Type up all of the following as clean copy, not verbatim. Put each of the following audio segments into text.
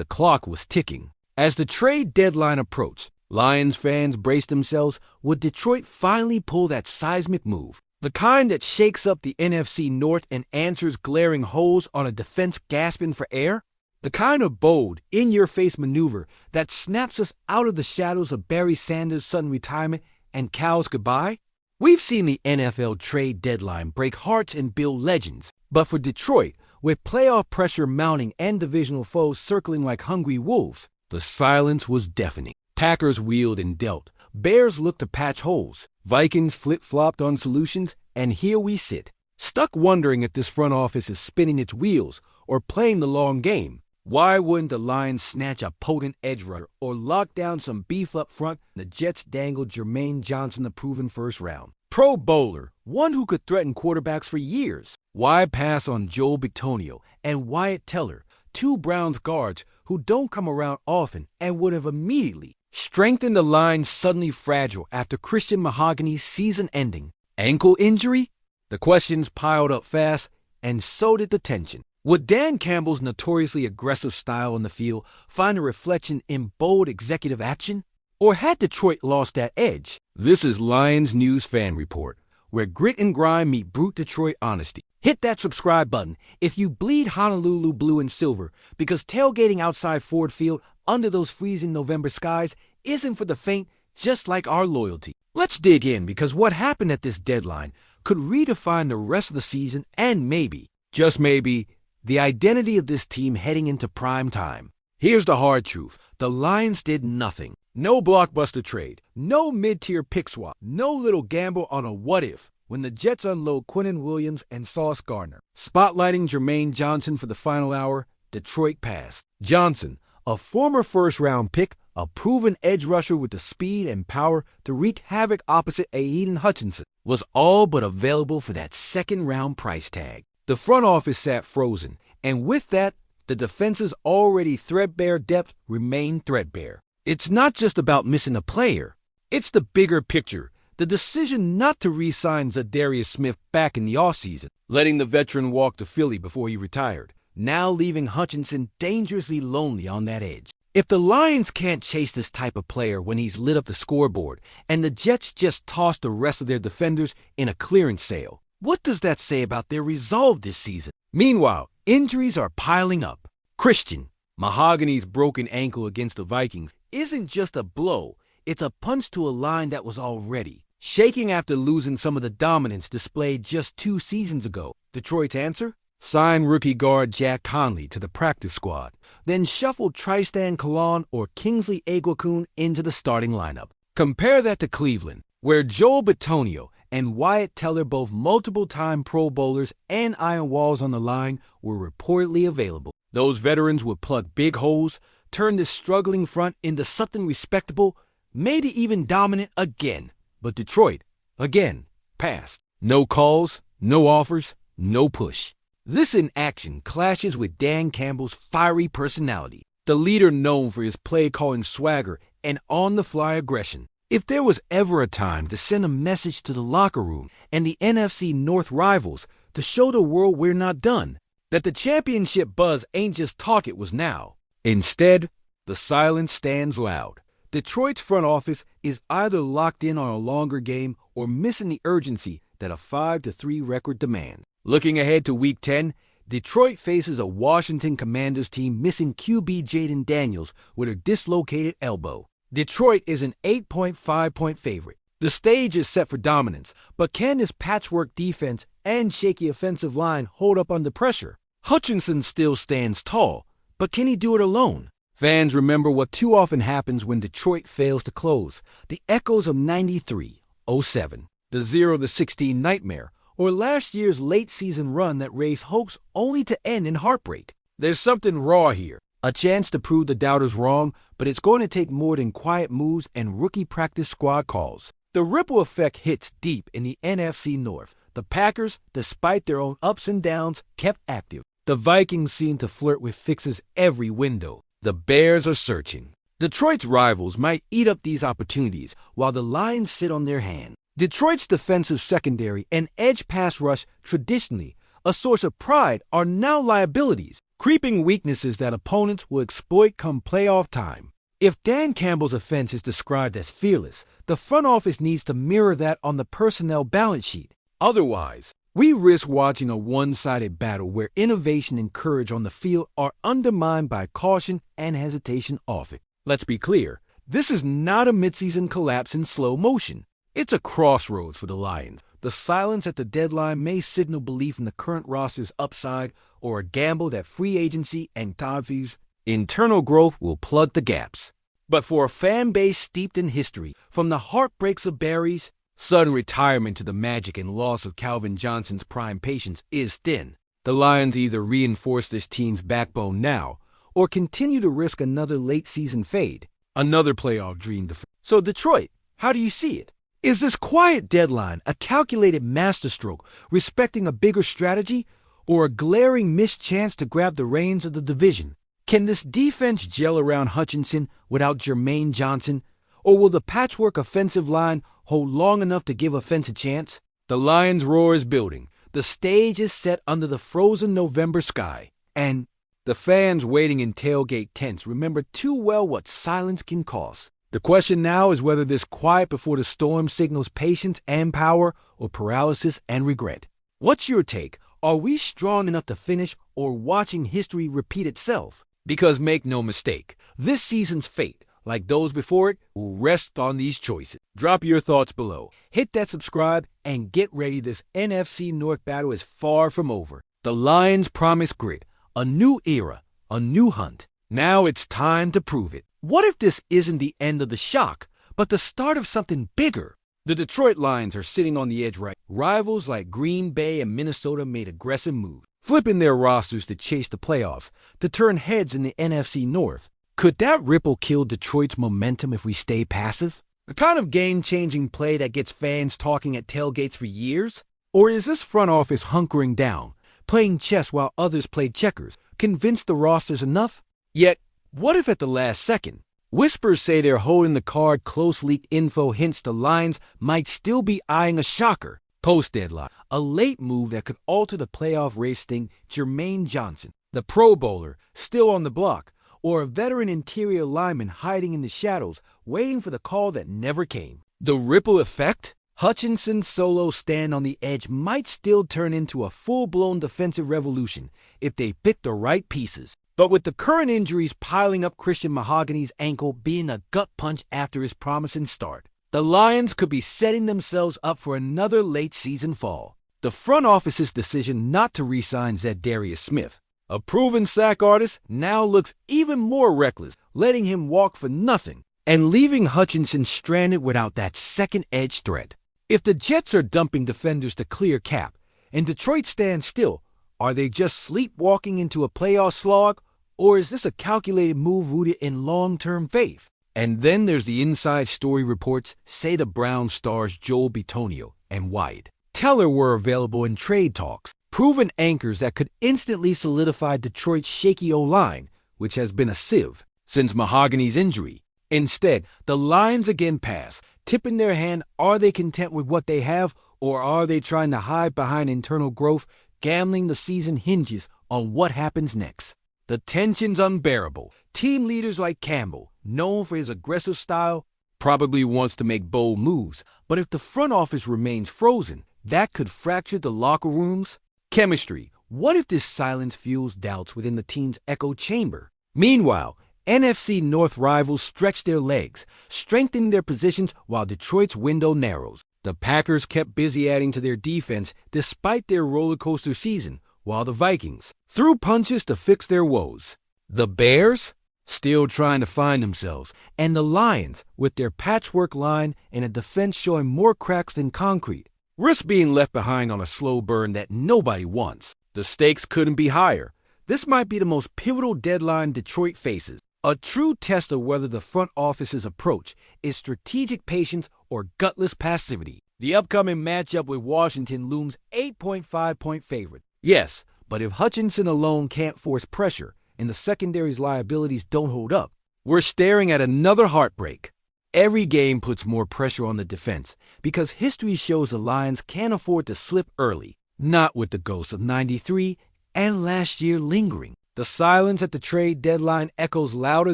The clock was ticking. As the trade deadline approached, Lions fans braced themselves. Would Detroit finally pull that seismic move? The kind that shakes up the NFC North and answers glaring holes on a defense gasping for air? The kind of bold, in-your-face maneuver that snaps us out of the shadows of Barry Sanders' sudden retirement and Cal's goodbye? We've seen the NFL trade deadline break hearts and build legends. But for Detroit, with playoff pressure mounting and divisional foes circling like hungry wolves, the silence was deafening. Packers wheeled and dealt. Bears looked to patch holes. Vikings flip-flopped on solutions, and here we sit, stuck wondering if this front office is spinning its wheels or playing the long game. Why wouldn't the Lions snatch a potent edge rusher or lock down some beef up front? The Jets dangled Jermaine Johnson the proven first round Pro Bowler, one who could threaten quarterbacks for years. Why pass on Joel Bitonio and Wyatt Teller, two Browns guards who don't come around often and would have immediately strengthened the line suddenly fragile after Christian Mahogany's season-ending ankle injury? The questions piled up fast, and so did the tension. Would Dan Campbell's notoriously aggressive style on the field find a reflection in bold executive action? Or had Detroit lost that edge? This is Lions News Fan Report, where grit and grime meet brute Detroit honesty. Hit that subscribe button if you bleed Honolulu blue and silver, because tailgating outside Ford Field under those freezing November skies isn't for the faint, just like our loyalty. Let's dig in, because what happened at this deadline could redefine the rest of the season and maybe, just maybe, the identity of this team heading into prime time. Here's the hard truth. The Lions did nothing. No blockbuster trade, no mid-tier pick swap, no little gamble on a what-if when the Jets unload Quinnen Williams and Sauce Gardner. Spotlighting Jermaine Johnson for the final hour, Detroit passed. Johnson, a former first-round pick, a proven edge rusher with the speed and power to wreak havoc opposite Aiden Hutchinson, was all but available for that second-round price tag. The front office sat frozen, and with that, the defense's already threadbare depth remained threadbare. It's not just about missing a player. It's the bigger picture, the decision not to re-sign Zadarius Smith back in the offseason, letting the veteran walk to Philly before he retired, now leaving Hutchinson dangerously lonely on that edge. If the Lions can't chase this type of player when he's lit up the scoreboard, and the Jets just toss the rest of their defenders in a clearance sale, what does that say about their resolve this season? Meanwhile, injuries are piling up. Christian Mahogany's broken ankle against the Vikings isn't just a blow, it's a punch to a line that was already shaking after losing some of the dominance displayed just 2 seasons ago. Detroit's answer? Sign rookie guard Jack Conley to the practice squad, then shuffle Tristan Colon or Kingsley Eguakun into the starting lineup. Compare that to Cleveland, where Joel Bitonio and Wyatt Teller, both multiple-time Pro Bowlers and iron walls on the line, were reportedly available. Those veterans would plug big holes, turn this struggling front into something respectable, maybe even dominant again. But Detroit, again, passed. No calls, no offers, no push. This inaction clashes with Dan Campbell's fiery personality, the leader known for his play-calling swagger and on-the-fly aggression. If there was ever a time to send a message to the locker room and the NFC North rivals to show the world we're not done, that the championship buzz ain't just talk, it was now. Instead, the silence stands loud. Detroit's front office is either locked in on a longer game or missing the urgency that a 5-3 record demands. Looking ahead to Week 10, Detroit faces a Washington Commanders team missing QB Jaden Daniels with a dislocated elbow. Detroit is an 8.5-point favorite. The stage is set for dominance, but can this patchwork defense and shaky offensive line hold up under pressure? Hutchinson still stands tall, but can he do it alone? Fans remember what too often happens when Detroit fails to close. The echoes of 93-07, the 0-16 nightmare, or last year's late-season run that raised hopes only to end in heartbreak. There's something raw here, a chance to prove the doubters wrong, but it's going to take more than quiet moves and rookie practice squad calls. The ripple effect hits deep in the NFC North. The Packers, despite their own ups and downs, kept active. The Vikings seem to flirt with fixes every window. The Bears are searching. Detroit's rivals might eat up these opportunities while the Lions sit on their hands. Detroit's defensive secondary and edge pass rush, traditionally a source of pride, are now liabilities. creeping weaknesses that opponents will exploit come playoff time. If Dan Campbell's offense is described as fearless, the front office needs to mirror that on the personnel balance sheet. Otherwise, we risk watching a one-sided battle where innovation and courage on the field are undermined by caution and hesitation off it. Let's be clear, this is not a midseason collapse in slow motion. It's a crossroads for the Lions. The silence at the deadline may signal belief in the current roster's upside or a gamble that free agency and Tavi's internal growth will plug the gaps. But for a fan base steeped in history, from the heartbreaks of Barry's sudden retirement to the magic and loss of Calvin Johnson's prime patience is thin. The Lions either reinforce this team's backbone now or continue to risk another late-season fade, another playoff dream. So Detroit, how do you see it? Is this quiet deadline a calculated masterstroke respecting a bigger strategy or a glaring missed chance to grab the reins of the division? Can this defense gel around Hutchinson without Jermaine Johnson, or will the patchwork offensive line hold long enough to give offense a chance? The Lions' roar is building. The stage is set under the frozen November sky, and the fans waiting in tailgate tents remember too well what silence can cost. The question now is whether this quiet before the storm signals patience and power or paralysis and regret. What's your take? Are we strong enough to finish or watching history repeat itself? Because make no mistake, this season's fate, like those before it, will rest on these choices. Drop your thoughts below. Hit that subscribe and get ready. This NFC North battle is far from over. The Lions promise grit, a new era, a new hunt. Now it's time to prove it. What if this isn't the end of the shock, but the start of something bigger? The Detroit Lions are sitting on the edge right. Rivals like Green Bay and Minnesota made aggressive moves, flipping their rosters to chase the playoffs, to turn heads in the NFC North. Could that ripple kill Detroit's momentum if we stay passive? The kind of game-changing play that gets fans talking at tailgates for years? Or is this front office hunkering down, playing chess while others play checkers, convinced the roster's enough? Yet, what if at the last second? Whispers say they're holding the card. Close leaked info hints the Lions might still be eyeing a shocker. Post-deadline, a late move that could alter the playoff race. Thing Jermaine Johnson, the Pro Bowler, still on the block, or a veteran interior lineman hiding in the shadows, waiting for the call that never came. The ripple effect? Hutchinson's solo stand on the edge might still turn into a full-blown defensive revolution if they pick the right pieces. But with the current injuries piling up, Christian Mahogany's ankle being a gut punch after his promising start, the Lions could be setting themselves up for another late-season fall. The front office's decision not to re-sign Za'Darius Smith, a proven sack artist, now looks even more reckless, letting him walk for nothing and leaving Hutchinson stranded without that second edge threat. If the Jets are dumping defenders to clear cap and Detroit stands still, are they just sleepwalking into a playoff slog, or is this a calculated move rooted in long-term faith? And then there's the inside story reports say the Browns stars Joel Bitonio and Wyatt Teller were available in trade talks, proven anchors that could instantly solidify Detroit's shaky O-line, which has been a sieve since Mahogany's injury. Instead, the Lions again pass, tipping their hand. Are they content with what they have, or are they trying to hide behind internal growth? Gambling the season hinges on what happens next. The tension's unbearable. Team leaders like Campbell, known for his aggressive style, probably wants to make bold moves, but if the front office remains frozen, that could fracture the locker room's chemistry. What if this silence fuels doubts within the team's echo chamber? Meanwhile, NFC North rivals stretch their legs, strengthening their positions while Detroit's window narrows. The Packers kept busy adding to their defense despite their roller coaster season, while the Vikings threw punches to fix their woes. The Bears still trying to find themselves, and the Lions with their patchwork line and a defense showing more cracks than concrete, risk being left behind on a slow burn that nobody wants. The stakes couldn't be higher. This might be the most pivotal deadline Detroit faces, a true test of whether the front office's approach is strategic patience or gutless passivity. The upcoming matchup with Washington looms 8.5-point favorite. Yes, but if Hutchinson alone can't force pressure and the secondary's liabilities don't hold up, we're staring at another heartbreak. Every game puts more pressure on the defense because history shows the Lions can't afford to slip early, not with the ghosts of '93 and last year lingering. The silence at the trade deadline echoes louder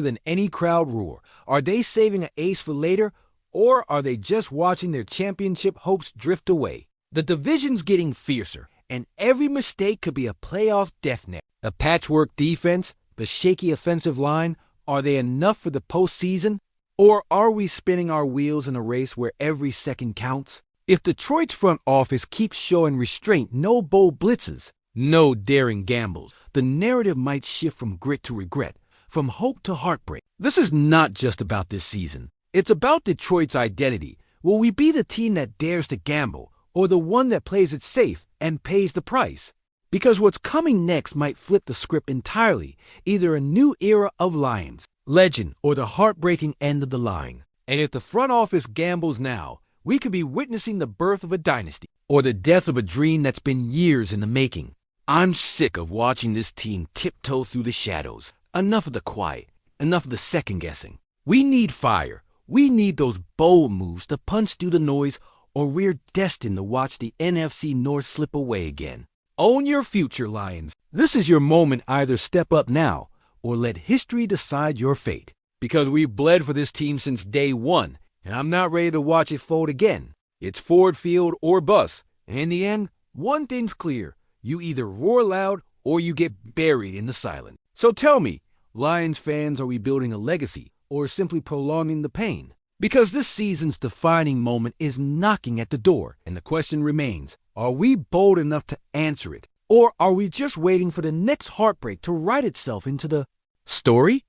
than any crowd roar. Are they saving an ace for later, or are they just watching their championship hopes drift away? The division's getting fiercer, and every mistake could be a playoff death knell. A patchwork defense, the shaky offensive line, are they enough for the postseason? Or are we spinning our wheels in a race where every second counts? If Detroit's front office keeps showing restraint, no bold blitzes, no daring gambles, the narrative might shift from grit to regret, from hope to heartbreak. This is not just about this season. It's about Detroit's identity. Will we be the team that dares to gamble, or the one that plays it safe and pays the price? Because what's coming next might flip the script entirely, either a new era of Lions, legend, or the heartbreaking end of the line. And if the front office gambles now, we could be witnessing the birth of a dynasty, or the death of a dream that's been years in the making. I'm sick of watching this team tiptoe through the shadows. Enough of the quiet, enough of the second-guessing. We need fire. We need those bold moves to punch through the noise, or we're destined to watch the NFC North slip away again. Own your future, Lions. This is your moment. Either step up now, or let history decide your fate. Because we've bled for this team since day one, and I'm not ready to watch it fold again. It's Ford Field or bust. And in the end, one thing's clear. You either roar loud or you get buried in the silence. So tell me, Lions fans, are we building a legacy or simply prolonging the pain? Because this season's defining moment is knocking at the door, and the question remains, are we bold enough to answer it? Or are we just waiting for the next heartbreak to write itself into the story?